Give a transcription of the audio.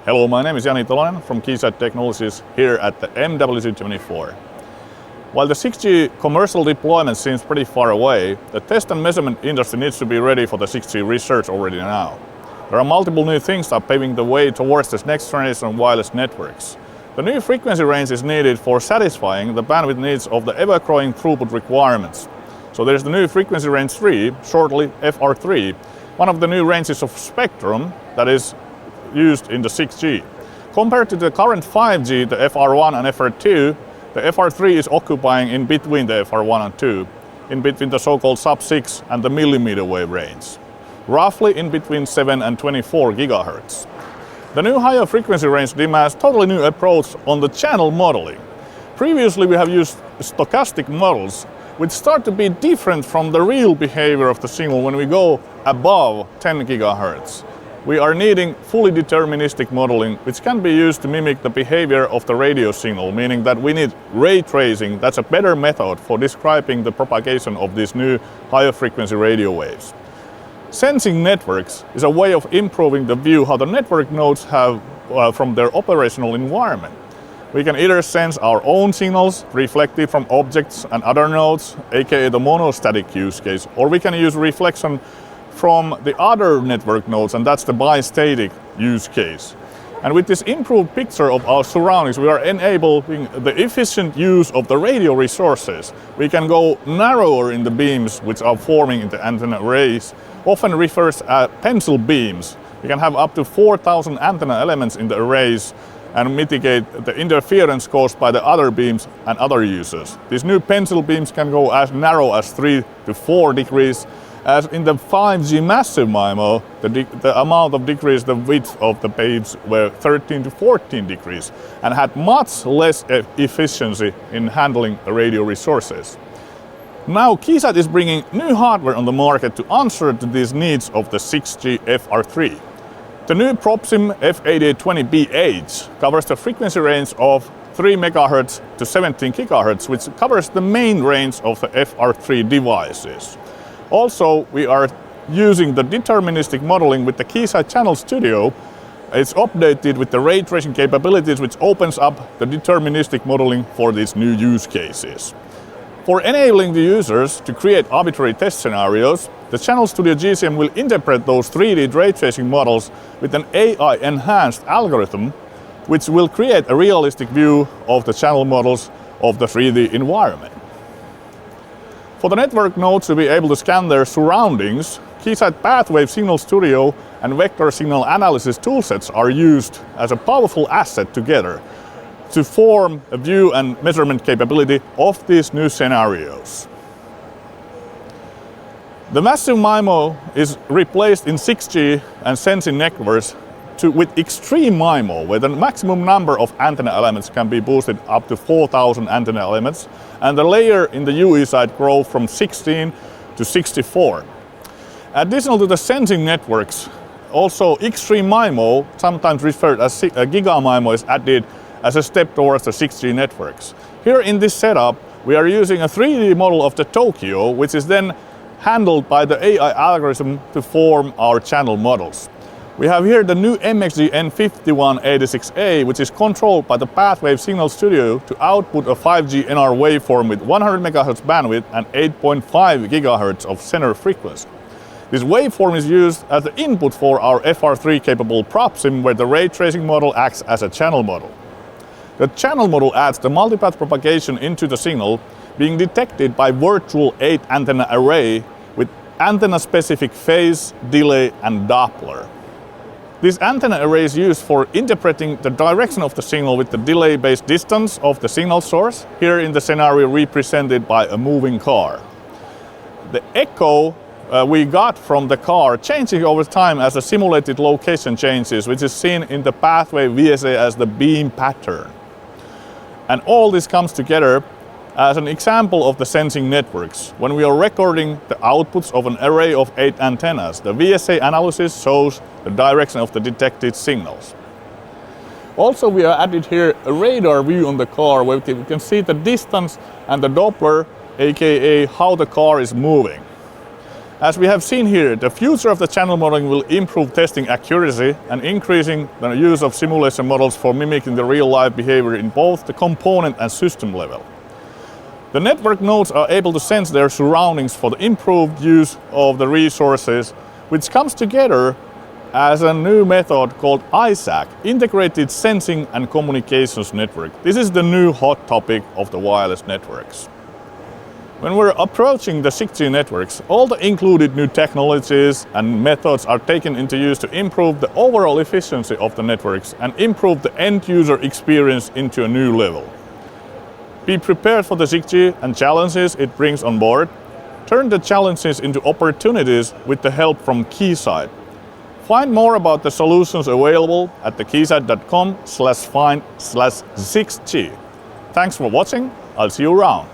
Hello, my name is Jani Tolonen from Keysight Technologies here at the MWC24. While the 6G commercial deployment seems pretty far away, the test and measurement industry needs to be ready for the 6G research already now. There are multiple new things that are paving the way towards this next generation wireless networks. The new frequency range is needed for satisfying the bandwidth needs of the ever-growing throughput requirements. So there's the new frequency range 3, shortly FR3, one of the new ranges of spectrum that is used in the 6G. Compared to the current 5G, the FR1 and FR2, the FR3 is occupying in between the FR1 and 2, in between the so-called sub-6 and the millimeter wave range, roughly in between 7 and 24 gigahertz. The new higher frequency range demands a totally new approach on the channel modeling. Previously we have used stochastic models, which start to be different from the real behavior of the signal when we go above 10 gigahertz. We are needing fully deterministic modeling, which can be used to mimic the behavior of the radio signal, meaning that we need ray tracing. That's a better method for describing the propagation of these new higher frequency radio waves. Sensing networks is a way of improving the view how the network nodes have from their operational environment. We can either sense our own signals reflected from objects and other nodes, aka the monostatic use case, or we can use reflection from the other network nodes, and that's the bistatic use case. And with this improved picture of our surroundings, we are enabling the efficient use of the radio resources. We can go narrower in the beams which are forming in the antenna arrays, often refers as pencil beams. We can have up to 4,000 antenna elements in the arrays and mitigate the interference caused by the other beams and other users. These new pencil beams can go as narrow as 3 to 4 degrees, as in the 5G massive MIMO, the amount of decrease the width of the beams were 13 to 14 degrees and had much less efficiency in handling the radio resources. Now Keysight is bringing new hardware on the market to answer to these needs of the 6G FR3. The new PropSim F8820BH covers the frequency range of 3 MHz to 17 GHz, which covers the main range of the FR3 devices. Also, we are using the deterministic modeling with the Keysight Channel Studio. It's updated with the ray tracing capabilities, which opens up the deterministic modeling for these new use cases. For enabling the users to create arbitrary test scenarios, the Channel Studio GCM will interpret those 3D ray tracing models with an AI-enhanced algorithm, which will create a realistic view of the channel models of the 3D environment. For the network nodes to be able to scan their surroundings, Keysight Pathwave Signal Studio and Vector Signal Analysis toolsets are used as a powerful asset together to form a view and measurement capability of these new scenarios. The massive MIMO is replaced in 6G and sensing networks with extreme MIMO, where the maximum number of antenna elements can be boosted up to 4,000 antenna elements, and the layer in the UE side grows from 16 to 64. Additional to the sensing networks, also extreme MIMO, sometimes referred as Giga MIMO, is added as a step towards the 6G networks. Here in this setup, we are using a 3D model of the Tokyo, which is then handled by the AI algorithm to form our channel models. We have here the new MXG N5186A, which is controlled by the Pathwave Signal Studio to output a 5G NR waveform with 100 MHz bandwidth and 8.5 GHz of center frequency. This waveform is used as the input for our FR3 capable PropSim, where the ray tracing model acts as a channel model. The channel model adds the multipath propagation into the signal, being detected by virtual 8 antenna array with antenna-specific phase, delay and Doppler. This antenna array is used for interpreting the direction of the signal with the delay-based distance of the signal source, here in the scenario represented by a moving car. The echo we got from the car changing over time as the simulated location changes, which is seen in the pathway VSA as the beam pattern. And all this comes together as an example of the sensing networks. When we are recording the outputs of an array of 8 antennas, the VSA analysis shows the direction of the detected signals. Also, we have added here a radar view on the car where we can see the distance and the Doppler, aka how the car is moving. As we have seen here, the future of the channel modeling will improve testing accuracy and increasing the use of simulation models for mimicking the real-life behavior in both the component and system level. The network nodes are able to sense their surroundings for the improved use of the resources, which comes together as a new method called ISAC, Integrated Sensing and Communications Network. This is the new hot topic of the wireless networks. When we're approaching the 6G networks, all the included new technologies and methods are taken into use to improve the overall efficiency of the networks and improve the end user experience into a new level. Be prepared for the 6G and challenges it brings on board. Turn the challenges into opportunities with the help from Keysight. Find more about the solutions available at the keysight.com/find/6G. Thanks for watching. I'll see you around.